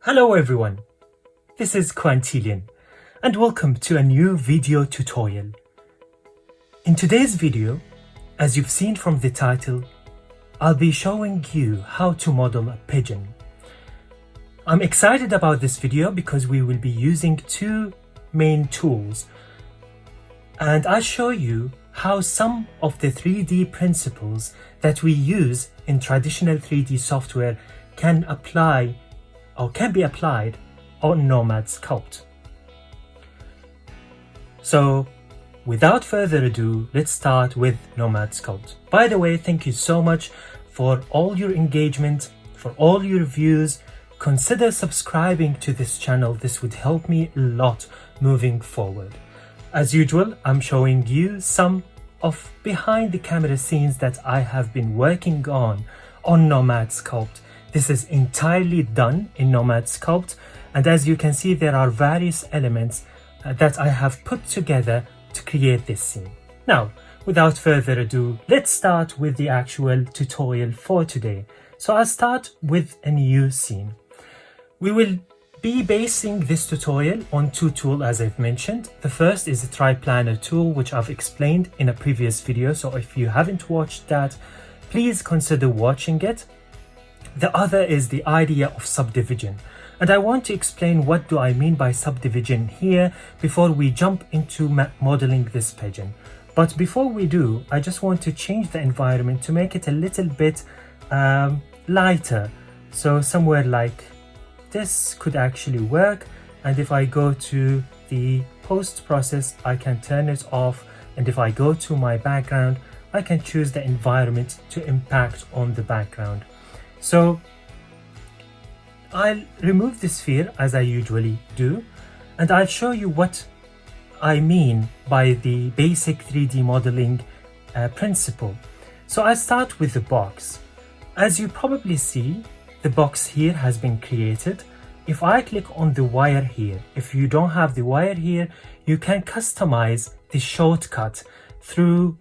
Hello everyone, this is Quantilian and welcome to a new video tutorial. In today's video, as you've seen from the title, I'll be showing you how to model a pigeon. I'm excited about this video because we will be using two main tools, and I'll show you how some of the 3D principles that we use in traditional 3D software can be applied on Nomad Sculpt. So without further ado, let's start with Nomad Sculpt. By the way, thank you so much for all your engagement, for all your views. Consider subscribing to this channel. This would help me a lot moving forward. As usual, I'm showing you some of behind the camera scenes that I have been working on Nomad Sculpt. This is entirely done in Nomad Sculpt, and as you can see, there are various elements that I have put together to create this scene. Now, without further ado, let's start with the actual tutorial for today. So I'll start with a new scene. We will be basing this tutorial on two tools, as I've mentioned. The first is the Triplanner tool, which I've explained in a previous video. So if you haven't watched that, please consider watching it. The other is the idea of subdivision. And I want to explain what do I mean by subdivision here before we jump into modeling this pigeon. But before we do, I just want to change the environment to make it a little bit lighter. So somewhere like this could actually work. And if I go to the post process, I can turn it off. And if I go to my background, I can choose the environment to impact on the background. So I'll remove the sphere as I usually do, and I'll show you what I mean by the basic 3D modeling principle. So I'll start with the box. As you probably see, the box here has been created. If I click on the wire here, if you don't have the wire here, you can customize the shortcut through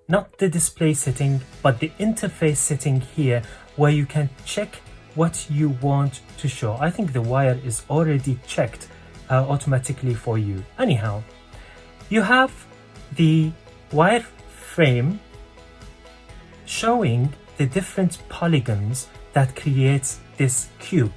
not the display setting, but the interface setting here, where you can check what you want to show. I think the wire is already checked automatically for you. Anyhow, you have the wireframe showing the different polygons that creates this cube.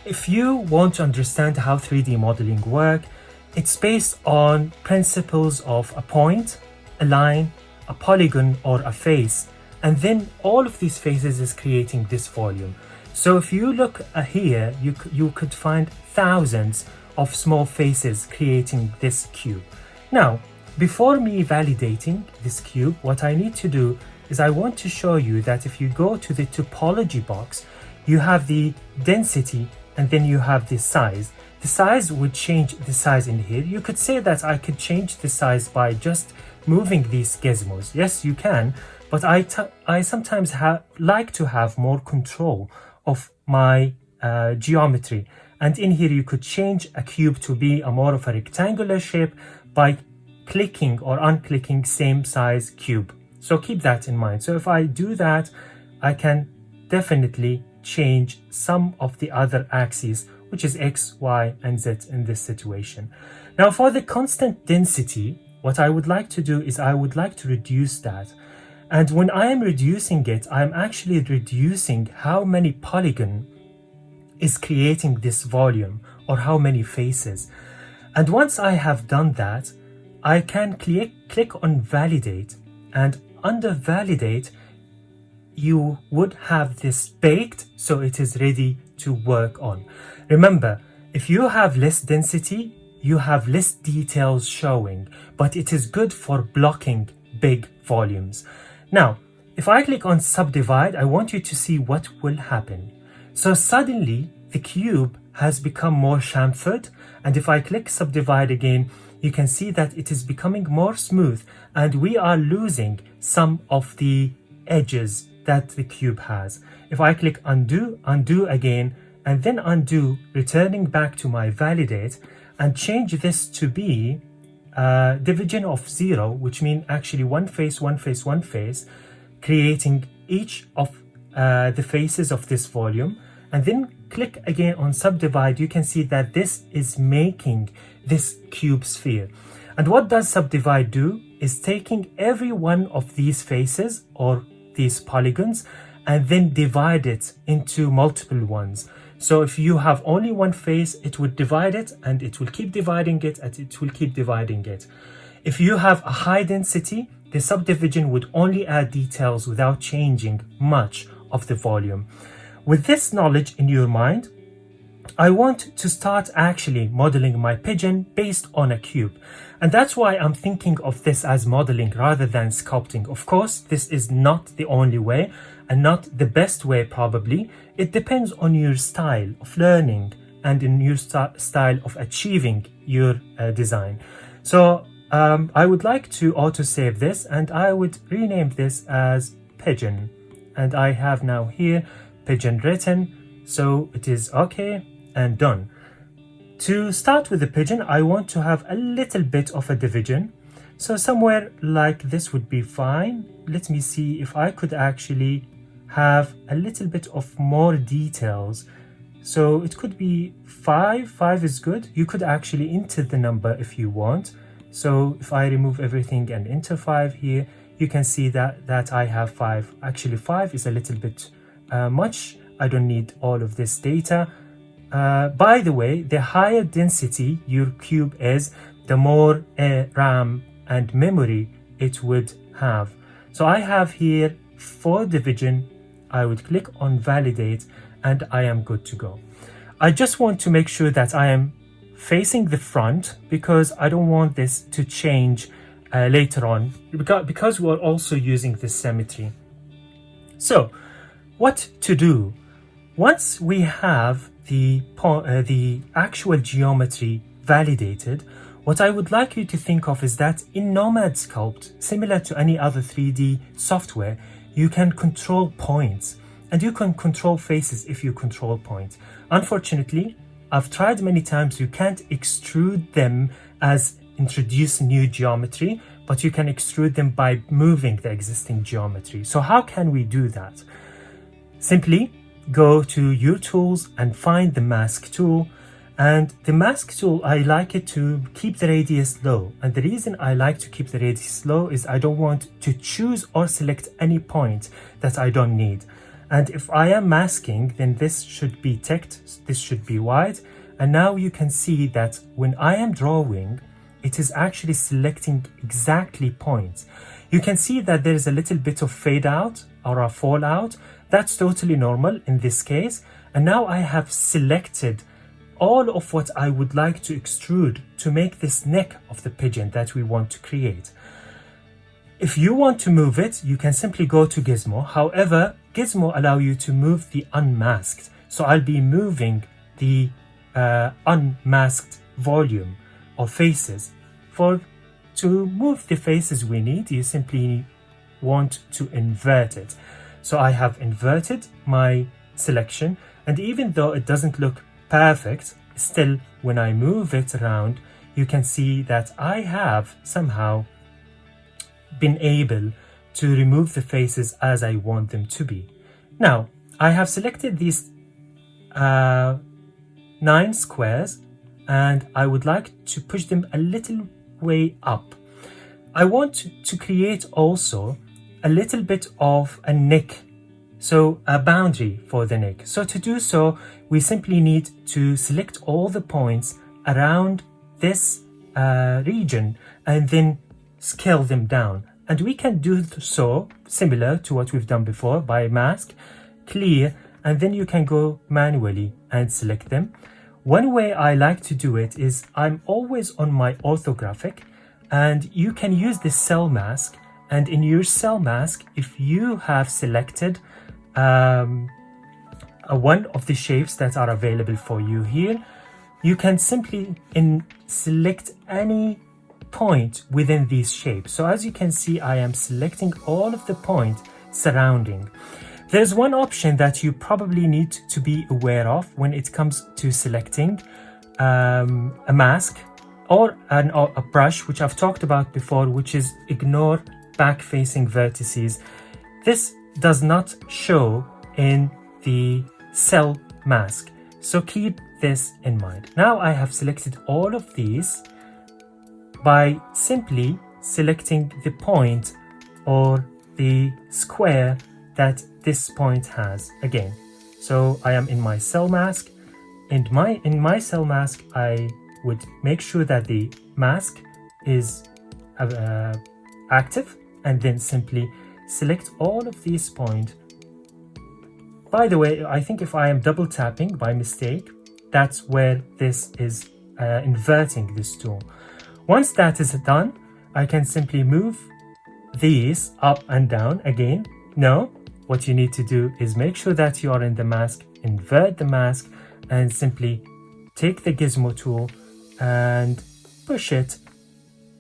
If you want to understand how 3D modeling works, it's based on principles of a point, a line, a polygon, or a face, and then all of these faces is creating this volume. So if you look here, you could find thousands of small faces creating this cube. Now, before me validating this cube, what I need to do is I want to show you that if you go to the topology box, you have the density and then you have the size. The size would change the size in here. You could say that I could change the size by just moving these gizmos. Yes, you can, but I sometimes like to have more control of my geometry. And in here, you could change a cube to be more of a rectangular shape by clicking or unclicking same size cube. So keep that in mind. So if I do that, I can definitely change some of the other axes, which is X, Y, and Z in this situation. Now for the constant density, what I would like to do is I would like to reduce that. And when I am reducing it, I'm actually reducing how many polygon is creating this volume or how many faces. And once I have done that, I can click on validate, and under validate, you would have this baked, so it is ready to work on. Remember, if you have less density, you have less details showing, but it is good for blocking big volumes. Now, if I click on subdivide, I want you to see what will happen. So suddenly the cube has become more chamfered, and if I click subdivide again, you can see that it is becoming more smooth, and we are losing some of the edges that the cube has. If I click undo again, and then undo, returning back to my validate, and change this to be division of 0, which means actually one face, creating each of the faces of this volume, and then click again on Subdivide, you can see that this is making this cube sphere. And what does Subdivide do is taking every one of these faces or these polygons and then divide it into multiple ones. So if you have only one face, it would divide it, and it will keep dividing it, and it will keep dividing it. If you have a high density, the subdivision would only add details without changing much of the volume. With this knowledge in your mind, I want to start actually modeling my pigeon based on a cube. And that's why I'm thinking of this as modeling rather than sculpting. Of course, this is not the only way and not the best way probably. It depends on your style of learning and in your style of achieving your design. So I would like to autosave this, and I would rename this as Pigeon. And I have now here Pigeon written, so it is okay and done. To start with the pigeon, I want to have a little bit of a division. So somewhere like this would be fine. Let me see if I could actually have a little bit of more details. So it could be 5. 5 is good. You could actually enter the number if you want. So if I remove everything and enter 5 here, you can see that I have 5. Actually, 5 is a little bit much. I don't need all of this data. By the way, the higher density your cube is, the more RAM and memory it would have. So I have here 4 division. I would click on validate and I am good to go. I just want to make sure that I am facing the front because I don't want this to change later on because we're also using this symmetry. So what to do? Once we have the actual geometry validated, what I would like you to think of is that in Nomad Sculpt, similar to any other 3D software, you can control points and you can control faces if you control points. Unfortunately, I've tried many times, you can't extrude them as introduce new geometry, but you can extrude them by moving the existing geometry. So how can we do that? Simply go to your tools and find the mask tool. And the mask tool, I like it to keep the radius low. And the reason I like to keep the radius low is I don't want to choose or select any point that I don't need. And if I am masking, then this should be ticked, this should be white. And now you can see that when I am drawing, it is actually selecting exactly points. You can see that there is a little bit of fade out or a fallout. That's totally normal in this case. And now I have selected all of what I would like to extrude to make this neck of the pigeon that we want to create. If you want to move it, you can simply go to Gizmo. However, Gizmo allow you to move the unmasked. So I'll be moving the unmasked volume or faces. To move the faces we need, you simply want to invert it. So I have inverted my selection, and even though it doesn't look perfect, still when I move it around, you can see that I have somehow been able to remove the faces as I want them to be. Now, I have selected these 9 squares and I would like to push them a little way up. I want to create also a little bit of a neck, so a boundary for the neck. So to do so, we simply need to select all the points around this region and then scale them down. And we can do so similar to what we've done before by mask, clear, and then you can go manually and select them. One way I like to do it is I'm always on my orthographic, and you can use the cell mask. And in your cell mask, if you have selected one of the shapes that are available for you here, you can simply select any point within these shapes. So as you can see, I am selecting all of the points surrounding. There's one option that you probably need to be aware of when it comes to selecting a mask or a brush, which I've talked about before, which is ignore back-facing vertices. This does not show in the cell mask. So keep this in mind. Now I have selected all of these by simply selecting the point or the square that this point has again. So I am in my cell mask, and in my cell mask I would make sure that the mask is active, and then simply select all of these points. By the way, I think if I am double tapping by mistake, that's where this is inverting this tool. Once that is done, I can simply move these up and down again. No, what you need to do is make sure that you are in the mask, invert the mask, and simply take the Gizmo tool and push it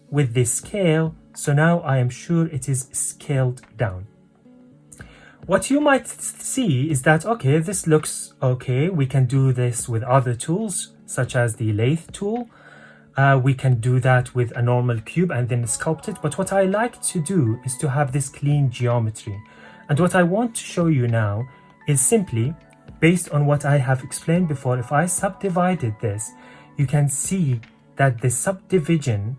with the scale. So now I am sure it is scaled down. What you might see is that, okay, this looks okay. We can do this with other tools, such as the lathe tool. We can do that with a normal cube and then sculpt it. But what I like to do is to have this clean geometry. And what I want to show you now is simply, based on what I have explained before, if I subdivided this, you can see that the subdivision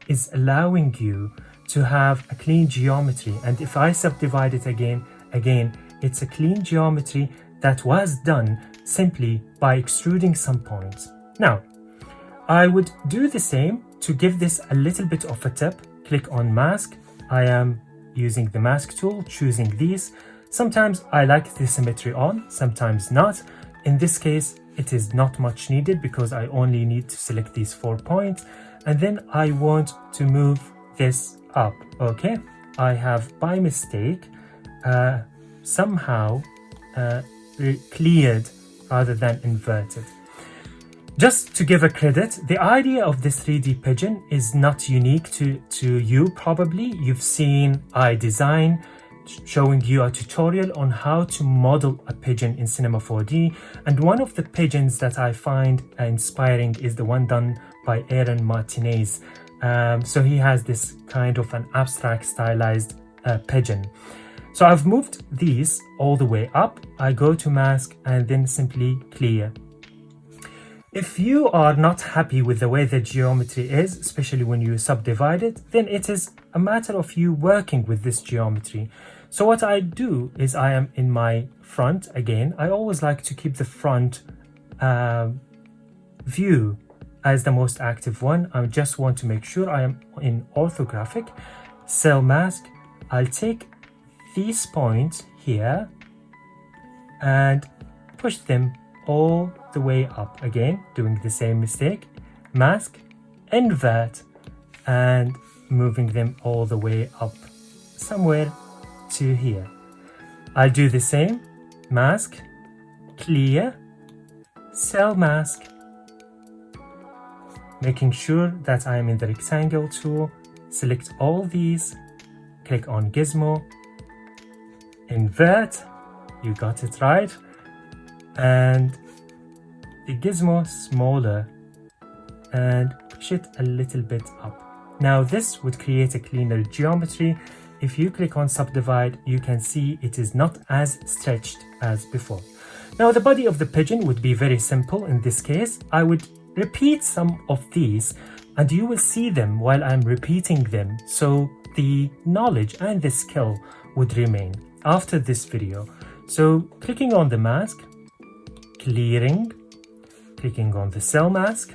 is allowing you to have a clean geometry. And if I subdivide it again, it's a clean geometry that was done simply by extruding some points. Now, I would do the same to give this a little bit of a tip. Click on mask. I am using the mask tool, choosing these. Sometimes I like the symmetry on, sometimes not. In this case, it is not much needed because I only need to select these 4 points. And then I want to move this up. Okay, I have by mistake somehow cleared rather than inverted. Just to give a credit, the idea of this 3D pigeon is not unique to you probably. You've seen iDesign showing you a tutorial on how to model a pigeon in Cinema 4D, and one of the pigeons that I find inspiring is the one done by Aaron Martinez. So he has this kind of an abstract stylized pigeon. So I've moved these all the way up. I go to mask and then simply clear. If you are not happy with the way the geometry is, especially when you subdivide it, then it is a matter of you working with this geometry. So what I do is I am in my front again. I always like to keep the front view as the most active one. I just want to make sure I am in orthographic. Cell mask. I'll take these points here and push them all the way up again, doing the same mistake. Mask, invert, and moving them all the way up somewhere to here. I'll do the same. Mask, clear, cell mask, making sure that I am in the rectangle tool. Select all these, click on Gizmo, invert, you got it right, and the Gizmo smaller and push it a little bit up. Now this would create a cleaner geometry. If you click on Subdivide, you can see it is not as stretched as before. Now the body of the pigeon would be very simple in this case. I would repeat some of these and you will see them while I'm repeating them, so the knowledge and the skill would remain after this video. So clicking on the mask, clearing, clicking on the cell mask.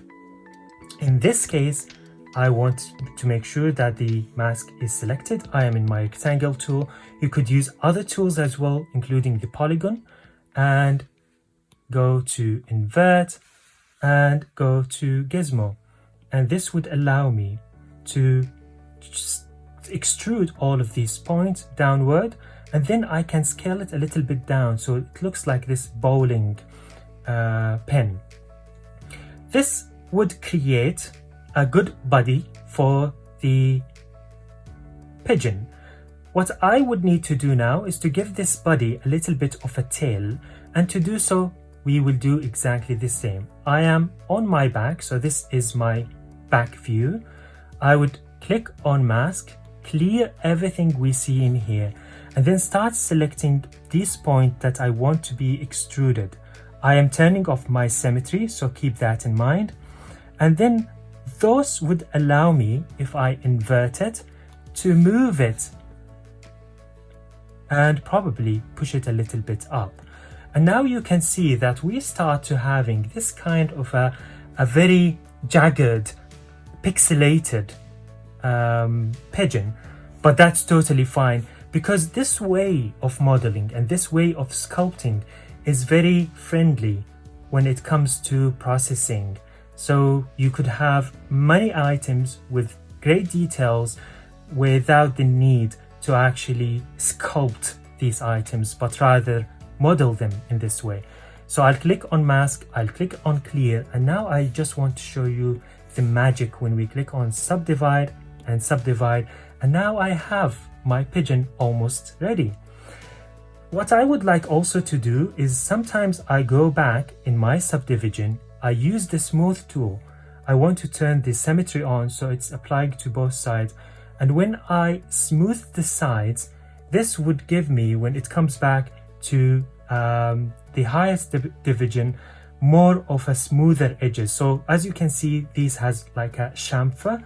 In this case, I want to make sure that the mask is selected. I am in my rectangle tool. You could use other tools as well, including the polygon, and go to invert and go to Gizmo. And this would allow me to just extrude all of these points downward, and then I can scale it a little bit down so it looks like this bowling pin. This would create a good body for the pigeon. What I would need to do now is to give this body a little bit of a tail, and to do so we will do exactly the same. I am on my back, so this is my back view. I would click on mask, clear everything we see in here, and then start selecting this point that I want to be extruded. I am turning off my symmetry, so keep that in mind. And then those would allow me, if I invert it, to move it and probably push it a little bit up. And now you can see that we start to having this kind of a very jagged, pixelated pigeon, but that's totally fine because this way of modeling and this way of sculpting is very friendly when it comes to processing. So you could have many items with great details without the need to actually sculpt these items, but rather model them in this way. So I'll click on mask, I'll click on clear, and now I just want to show you the magic when we click on subdivide and subdivide, and now I have my pigeon almost ready. What I would like also to do is sometimes I go back in my subdivision, I use the smooth tool. I want to turn the symmetry on so it's applying to both sides, and when I smooth the sides, this would give me, when it comes back to the highest division, more of a smoother edges. So as you can see, this has like a chamfer,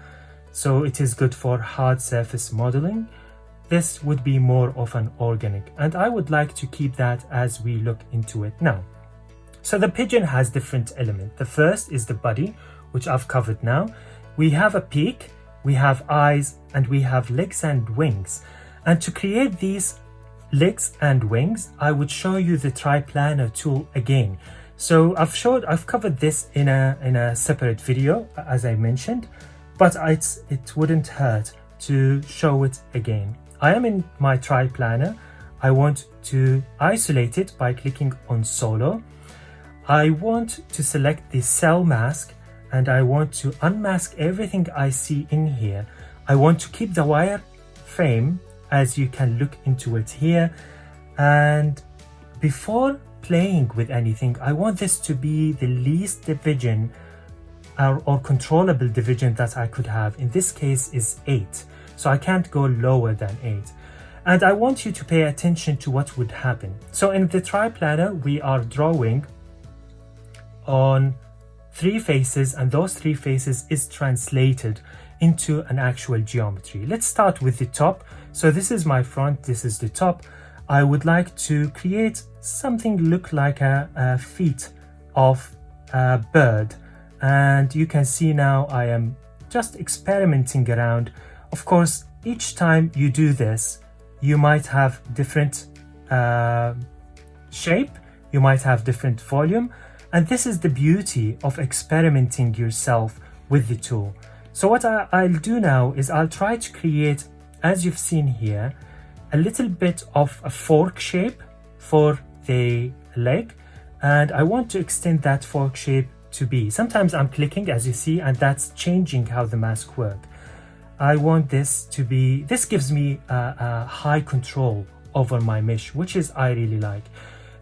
so it is good for hard surface modeling. This would be more of an organic, and I would like to keep that as we look into it now. So the pigeon has different elements. The first is the body, which I've covered now. We have a beak, we have eyes, and we have legs and wings. And to create these legs and wings, I would show you the Triplanner tool again. So I've covered this in a separate video, as I mentioned, but it wouldn't hurt to show it again. I am in my Triplanner. I want to isolate it by clicking on solo. I want to select the cell mask, and I want to unmask everything I see in here. I want to keep the wire frame, as you can look into it here. And before playing with anything, I want this to be the least division or controllable division that I could have. In this case is 8. So I can't go lower than 8. And I want you to pay attention to what would happen. So in the Triplanner, we are drawing on 3 faces, and those 3 faces is translated into an actual geometry. Let's start with the top. So this is my front, this is the top. I would like to create something look like a feet of a bird. And you can see now I am just experimenting around. Of course, each time you do this, you might have different shape, you might have different volume, and this is the beauty of experimenting yourself with the tool. So what I'll do now is I'll try to create, as you've seen here, a little bit of a fork shape for the leg, and I want to extend that fork shape to be. Sometimes I'm clicking, as you see, and that's changing how the mask works. I want this to be, this gives me a high control over my mesh, which is I really like.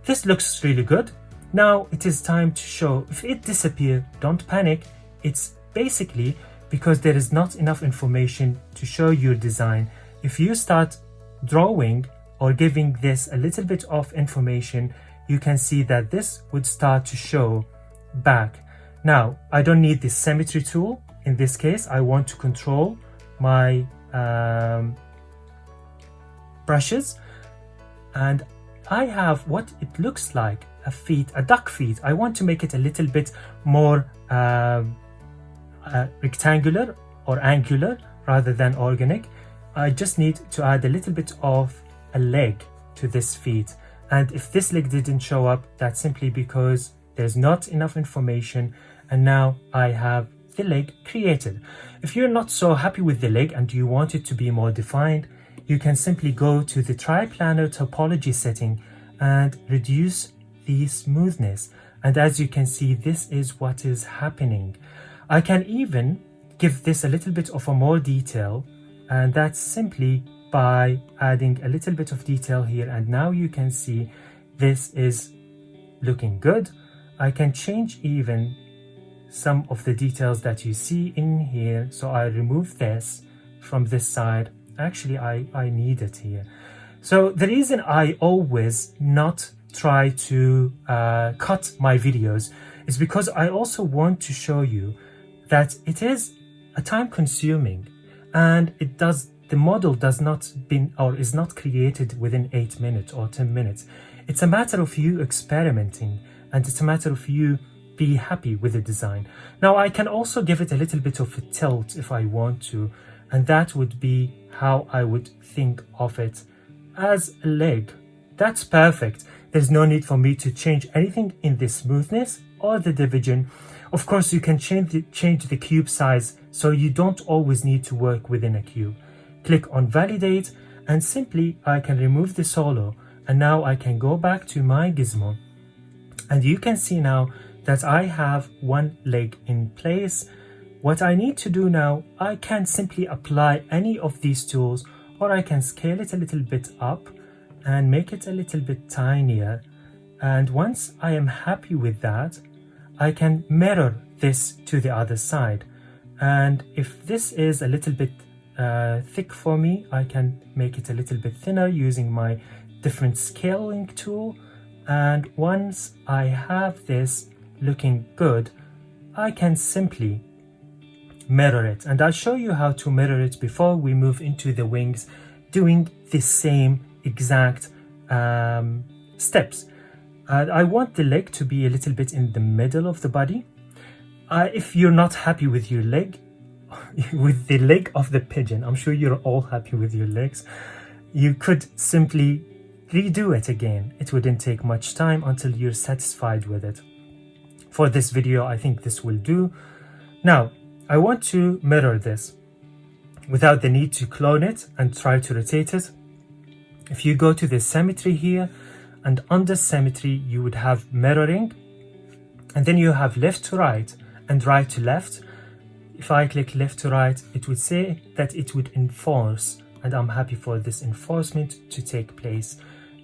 This looks really good. Now it is time to show. If it disappears, don't panic. It's basically because there is not enough information to show your design. If you start drawing or giving this a little bit of information, you can see that this would start to show back. Now I don't need the symmetry tool. In this case, I want to control my brushes, and I have what it looks like a duck feet. I want to make it a little bit more rectangular or angular rather than organic. I just need to add a little bit of a leg to this feet, and if this leg didn't show up, that's simply because there's not enough information, and now I have the leg created. If you're not so happy with the leg and you want it to be more defined, you can simply go to the Triplanner topology setting and reduce the smoothness, and as you can see, this is what is happening. I can even give this a little bit of a more detail, and that's simply by adding a little bit of detail here, and now you can see this is looking good. I can change even some of the details that you see in here. So I remove this from this side. Actually, I need it here. So the reason I always not try to cut my videos is because I also want to show you that it is a time consuming, and the model does not been or is not created within 8 minutes or 10 minutes. It's a matter of you experimenting, and it's a matter of you be happy with the design. Now I can also give it a little bit of a tilt if I want to, and that would be how I would think of it as a leg. That's perfect. There's no need for me to change anything in the smoothness or the division. Of course, you can change the cube size, so you don't always need to work within a cube. Click on validate, and simply I can remove the solo, and now I can go back to my Gizmo, and you can see now that I have one leg in place. What I need to do now, I can simply apply any of these tools, or I can scale it a little bit up and make it a little bit tinier. And once I am happy with that, I can mirror this to the other side. And if this is a little bit thick for me, I can make it a little bit thinner using my different scaling tool. And once I have this looking good, I can simply mirror it. And I'll show you how to mirror it before we move into the wings, doing the same exact steps. I want the leg to be a little bit in the middle of the body. If you're not happy with your leg, with the leg of the pigeon, I'm sure you're all happy with your legs, you could simply redo it again. It wouldn't take much time until you're satisfied with it. For this video, I think this will do. Now, I want to mirror this without the need to clone it and try to rotate it. If you go to the symmetry here, and under symmetry, you would have mirroring, and then you have left to right and right to left. If I click left to right, it would say that it would enforce, and I'm happy for this enforcement to take place.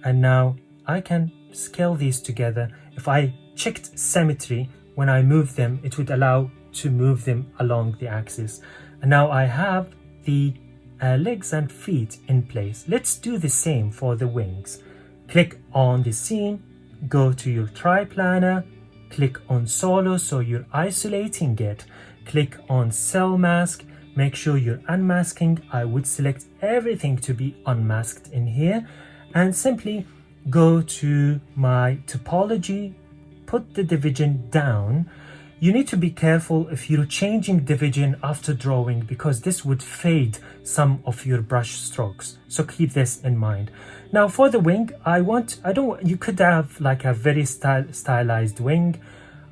And now I can scale these together. If I checked symmetry, when I move them, it would allow to move them along the axis. And now I have the legs and feet in place. Let's do the same for the wings. Click on the scene, go to your Triplanner, click on solo so you're isolating it, click on cell mask, make sure you're unmasking. I would select everything to be unmasked in here, and simply go to my topology, put the division down. You need to be careful if you're changing division after drawing, because this would fade some of your brush strokes. So keep this in mind. Now for the wing, you could have like a very stylized wing.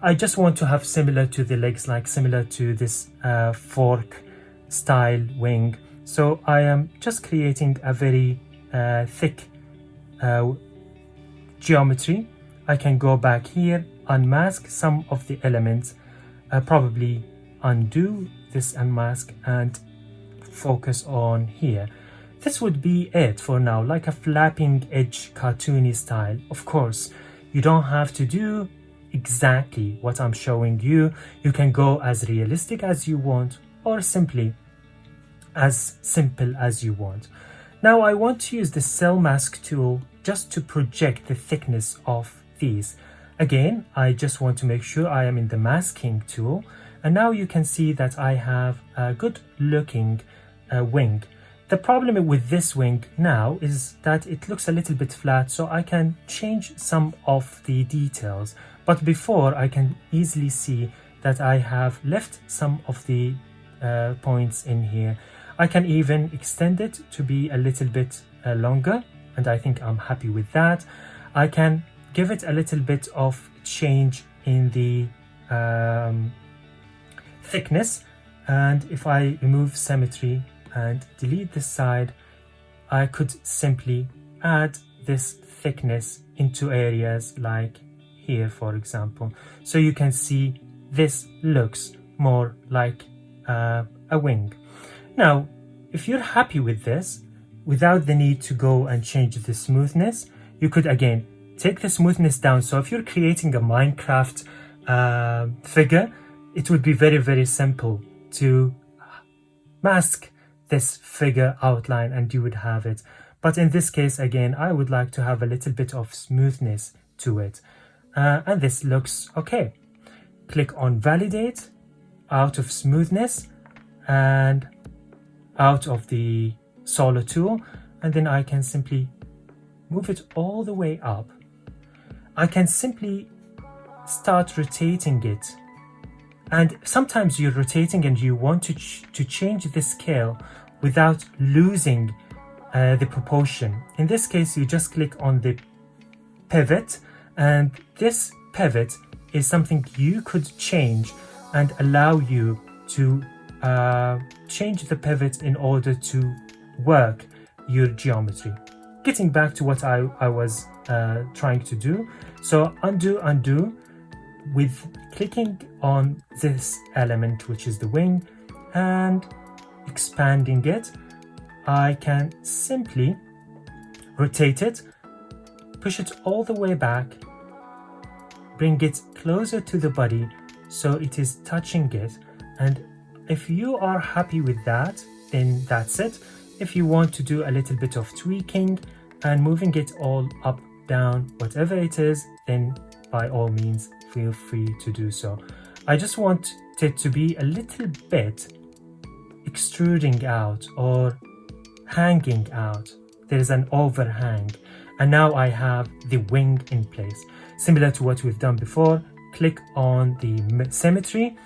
I just want to have similar to the legs, like similar to this fork style wing. So I am just creating a very thick geometry. I can go back here, unmask some of the elements, probably undo this unmask and focus on here. This would be it for now, like a flapping edge cartoony style. Of course, you don't have to do exactly what I'm showing you. You can go as realistic as you want, or simply as simple as you want. Now I want to use the cell mask tool just to project the thickness of these. Again, I just want to make sure I am in the masking tool, and now you can see that I have a good looking wing. The problem with this wing now is that it looks a little bit flat, so I can change some of the details. But before, I can easily see that I have left some of the points in here. I can even extend it to be a little bit longer, and I think I'm happy with that. I can give it a little bit of change in the thickness, and if I remove symmetry and delete this side, I could simply add this thickness into areas like here, for example. So you can see this looks more like a wing. Now, if you're happy with this, without the need to go and change the smoothness, you could again take the smoothness down. So if you're creating a Minecraft figure, it would be very, very simple to mask this figure outline and you would have it. But in this case, again, I would like to have a little bit of smoothness to it. And this looks okay. Click on validate, out of smoothness and out of the solo tool, and then I can simply move it all the way up. I can simply start rotating it, and sometimes you're rotating and you want to change the scale without losing the proportion. In this case, you just click on the pivot, and this pivot is something you could change and allow you to change the pivot in order to work your geometry. Getting back to what I was trying to do, so undo with clicking on this element, which is the wing, and expanding it. I can simply rotate it, push it all the way back, bring it closer to the body so it is touching it, and if you are happy with that, then that's it. If you want to do a little bit of tweaking and moving it all up, down, whatever it is, then by all means feel free to do so. I just want it to be a little bit extruding out or hanging out. There is an overhang, and now I have the wing in place. Similar to what we've done before, click on the symmetry,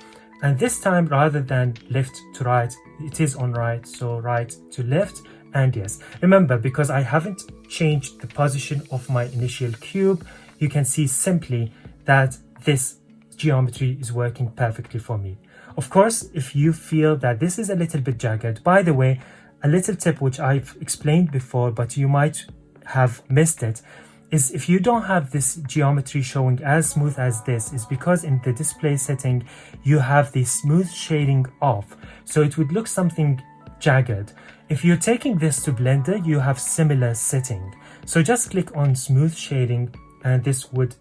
and this time rather than left to right, it is on right, so right to left. And yes, remember, because I haven't changed the position of my initial cube, you can see simply that this geometry is working perfectly for me. Of course, if you feel that this is a little bit jagged, by the way, a little tip which I've explained before, but you might have missed it, is if you don't have this geometry showing as smooth as this, is because in the display setting you have the smooth shading off, so it would look something jagged. If you're taking this to Blender, you have similar setting, so just click on smooth shading and this would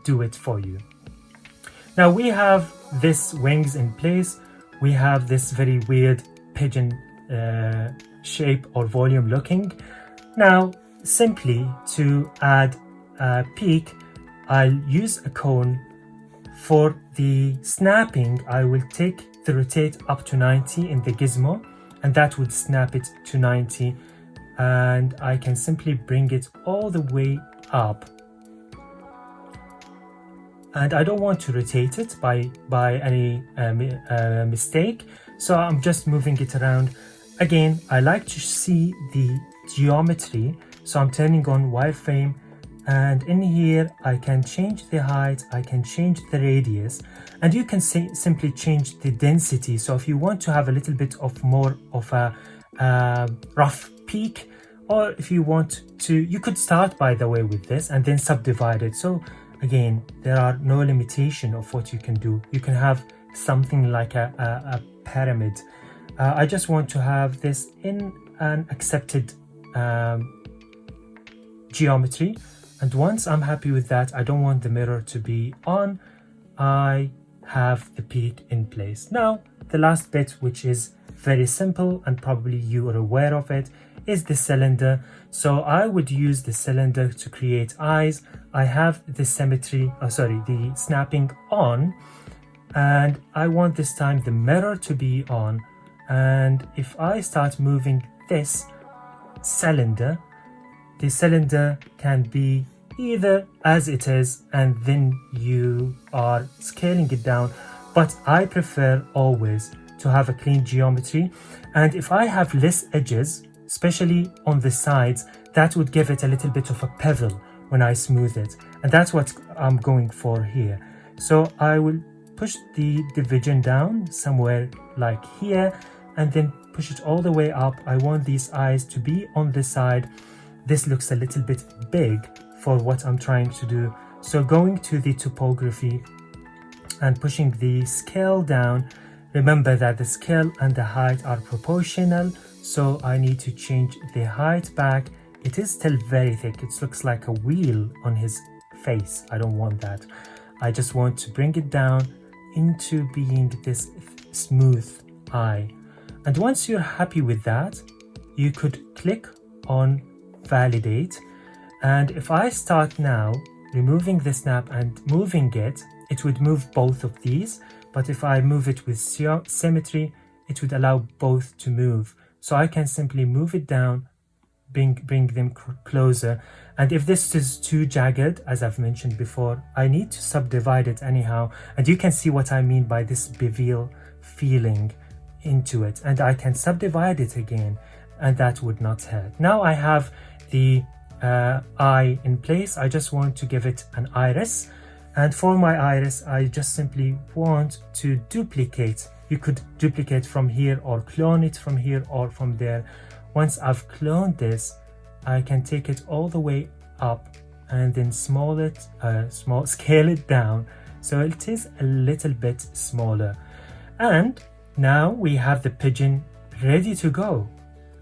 do it for you. Now we have this wings in place, we have this very weird pigeon shape or volume looking. Now simply to add a peak, I'll use a cone. For the snapping, I will take the rotate up to 90 in the Gizmo, and that would snap it to 90, and I can simply bring it all the way up, and I don't want to rotate it by any mistake, so I'm just moving it around. Again, I like to see the geometry, so I'm turning on wireframe, and in here I can change the height, I can change the radius, and you can simply change the density. So if you want to have a little bit of more of a rough peak, or if you want to, you could start by the way with this and then subdivide it. So again, there are no limitation of what you can do. You can have something like a pyramid. I just want to have this in an accepted geometry, and once I'm happy with that, I don't want the mirror to be on, I have the peak in place. Now the last bit, which is very simple and probably you are aware of it, is the cylinder. So I would use the cylinder to create eyes. I have the symmetry, the snapping on, and I want this time the mirror to be on. And if I start moving this cylinder, the cylinder can be either as it is and then you are scaling it down, but I prefer always to have a clean geometry. And if I have less edges, especially on the sides, that would give it a little bit of a bevel when I smooth it, and that's what I'm going for here. So I will push the division down somewhere like here, and then push it all the way up. I want these eyes to be on the side. This looks a little bit big for what I'm trying to do, so going to the topography and pushing the scale down. Remember that the scale and the height are proportional, so I need to change the height back. It is still very thick, it looks like a wheel on his face. I don't want that. I just want to bring it down into being this smooth eye. And once you're happy with that, you could click on validate, and if I start now removing the snap and moving it, it would move both of these. But if I move it with symmetry, it would allow both to move. So I can simply move it down, bring them closer. And if this is too jagged, as I've mentioned before, I need to subdivide it anyhow. And you can see what I mean by this bevel feeling into it. And I can subdivide it again, and that would not hurt. Now I have the eye in place. I just want to give it an iris. And for my iris, I just simply want to duplicate. You could duplicate from here or clone it from here or from there. Once I've cloned this, I can take it all the way up and then scale it down so it is a little bit smaller. And now we have the pigeon ready to go.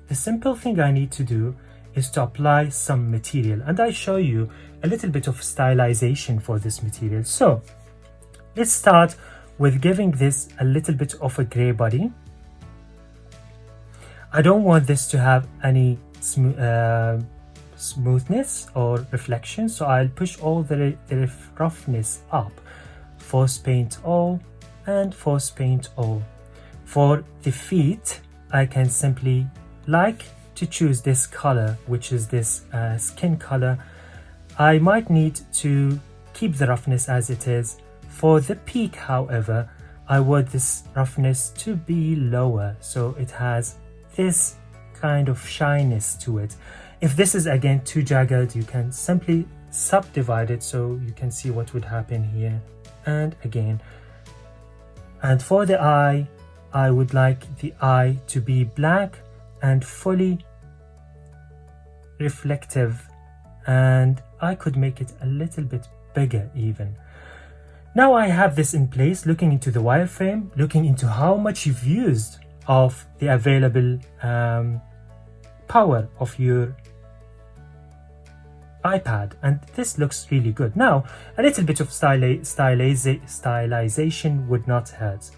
The simple thing I need to do is to apply some material, and I show you a little bit of stylization for this material. So let's start with giving this a little bit of a gray body. I don't want this to have any smoothness or reflection, so I'll push all the roughness up. Force paint all and force paint all. For the feet, I can simply to choose this color, which is this skin color. I might need to keep the roughness as it is. For the peak, however, I want this roughness to be lower, so it has this kind of shyness to it. If this is again too jagged, you can simply subdivide it so you can see what would happen here and again. And for the eye, I would like the eye to be black and fully reflective, and I could make it a little bit bigger even. Now I have this in place, looking into the wireframe, looking into how much you've used of the available power of your iPad, and this looks really good. Now a little bit of stylization would not hurt.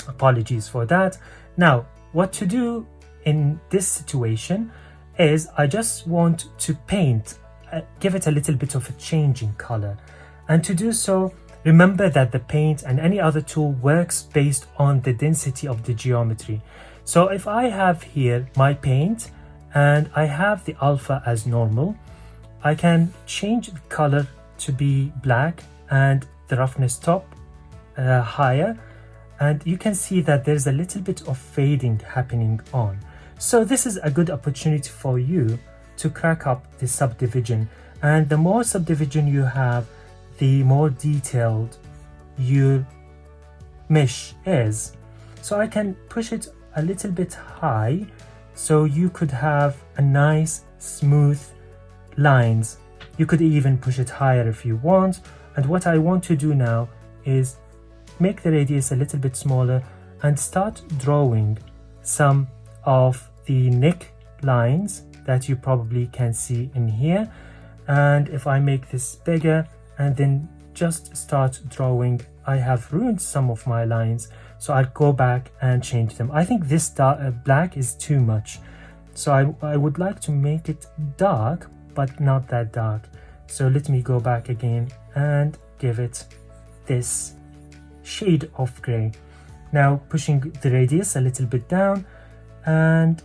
Apologies for that. Now what to do in this situation is I just want to paint, give it a little bit of a change in color. And to do so, remember that the paint and any other tool works based on the density of the geometry. So if I have here my paint and I have the alpha as normal, I can change the color to be black and the roughness top higher, and you can see that there's a little bit of fading happening on. So this is a good opportunity for you to crack up the subdivision, and the more subdivision you have, the more detailed your mesh is. So I can push it a little bit high so you could have a nice smooth lines. You could even push it higher if you want. And what I want to do now is make the radius a little bit smaller and start drawing some of the neck lines that you probably can see in here. And if I make this bigger and then just start drawing, I have ruined some of my lines, so I'll go back and change them. I think this black is too much, so I would like to make it dark but not that dark. So let me go back again and give it this shade of gray. Now pushing the radius a little bit down and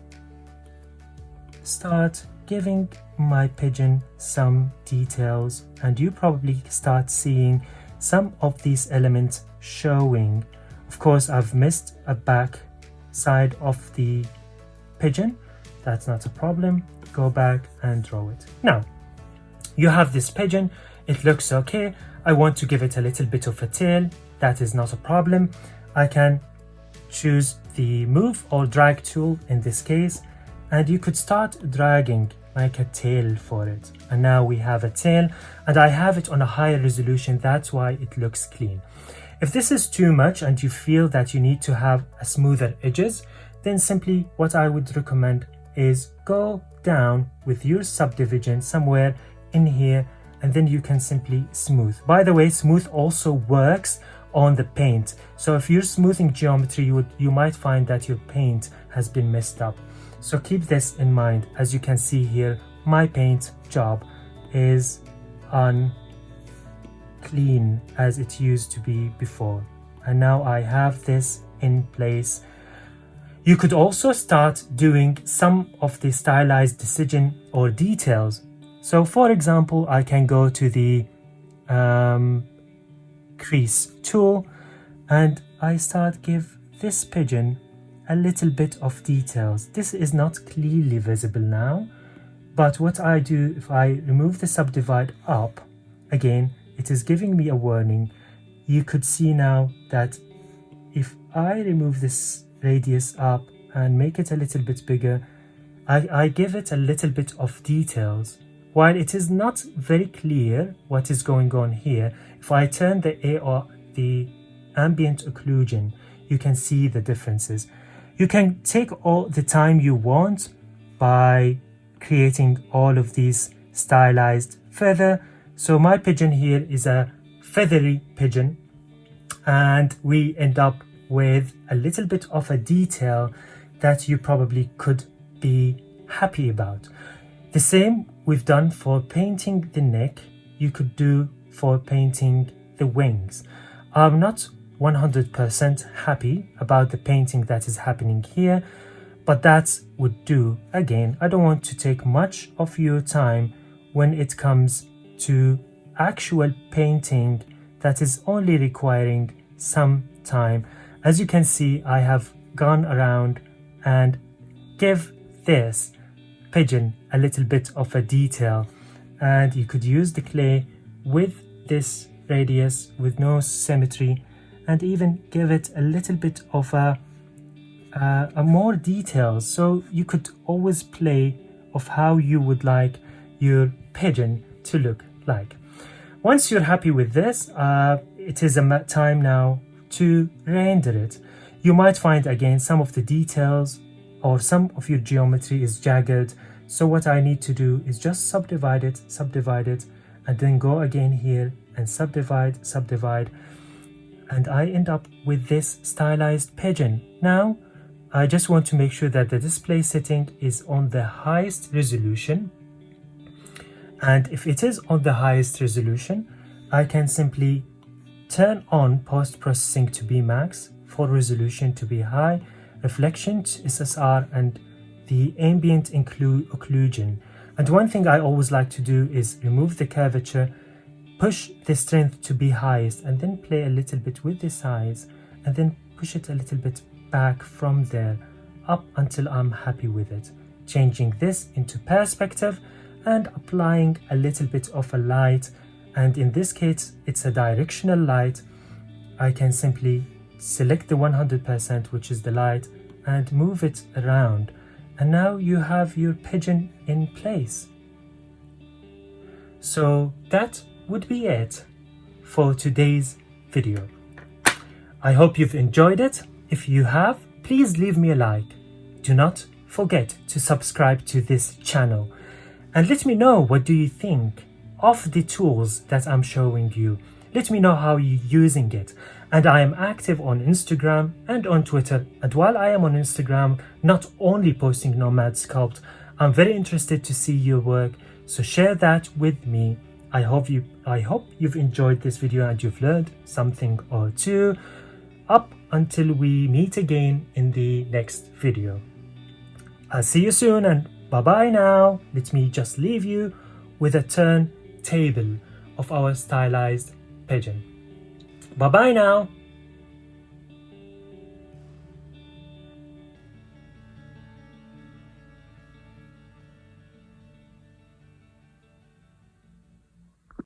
start giving my pigeon some details, and you probably start seeing some of these elements showing. Of course, I've missed a back side of the pigeon. That's not a problem. Go back and draw it. Now you have this pigeon, it looks okay. I want to give it a little bit of a tail. That is not a problem. I can choose the move or drag tool in this case, and you could start dragging like a tail for it. And now we have a tail, and I have it on a higher resolution. That's why it looks clean. If this is too much and you feel that you need to have a smoother edges, then simply what I would recommend is go down with your subdivision somewhere in here, and then you can simply smooth. By the way, smooth also works on the paint. So if you're smoothing geometry, you might find that your paint has been messed up. So keep this in mind. As you can see here, my paint job is unclean as it used to be before. And now I have this in place. You could also start doing some of the stylized decision or details. So for example, I can go to the crease tool and I start give this pigeon a little bit of details. This is not clearly visible now, but what I do, if I remove the subdivide up, again, it is giving me a warning. You could see now that if I remove this radius up and make it a little bit bigger, I give it a little bit of details. While it is not very clear what is going on here, if I turn the ambient occlusion, you can see the differences. You can take all the time you want by creating all of these stylized feather. So my pigeon here is a feathery pigeon, and we end up with a little bit of a detail that you probably could be happy about. The same we've done for painting the neck, you could do for painting the wings. I'm not 100% happy about the painting that is happening here, but that would do. Again, I don't want to take much of your time when it comes to actual painting that is only requiring some time. As you can see, I have gone around and give this pigeon a little bit of a detail, and you could use the clay with this radius with no symmetry and even give it a little bit of a more details, so you could always play of how you would like your pigeon to look like. Once you're happy with this, it is a time now to render it. You might find again some of the details or some of your geometry is jagged, so what I need to do is just subdivide it, and then go again here and subdivide, and I end up with this stylized pigeon. Now I just want to make sure that the display setting is on the highest resolution, and if it is on the highest resolution, I can simply turn on post-processing to be max, for resolution to be high, reflection to SSR, and the ambient occlusion. And one thing I always like to do is remove the curvature, push the strength to be highest, and then play a little bit with the size, and then push it a little bit back from there up until I'm happy with it. Changing this into perspective and applying a little bit of a light, and in this case it's a directional light. I can simply select the 100%, which is the light, and move it around, and now you have your pigeon in place. So that would be it for today's video. I hope you've enjoyed it. If you have, please leave me a like. Do not forget to subscribe to this channel, and let me know what do you think of the tools that I'm showing you. Let me know how you're using it. And I am active on Instagram and on Twitter, and while I am on Instagram, not only posting Nomad Sculpt, I'm very interested to see your work, so share that with me. I hope you've enjoyed this video and you've learned something or two. Up until we meet again in the next video. I'll see you soon, and bye bye now. Let me just leave you with a turntable of our stylized pigeon. Bye bye now.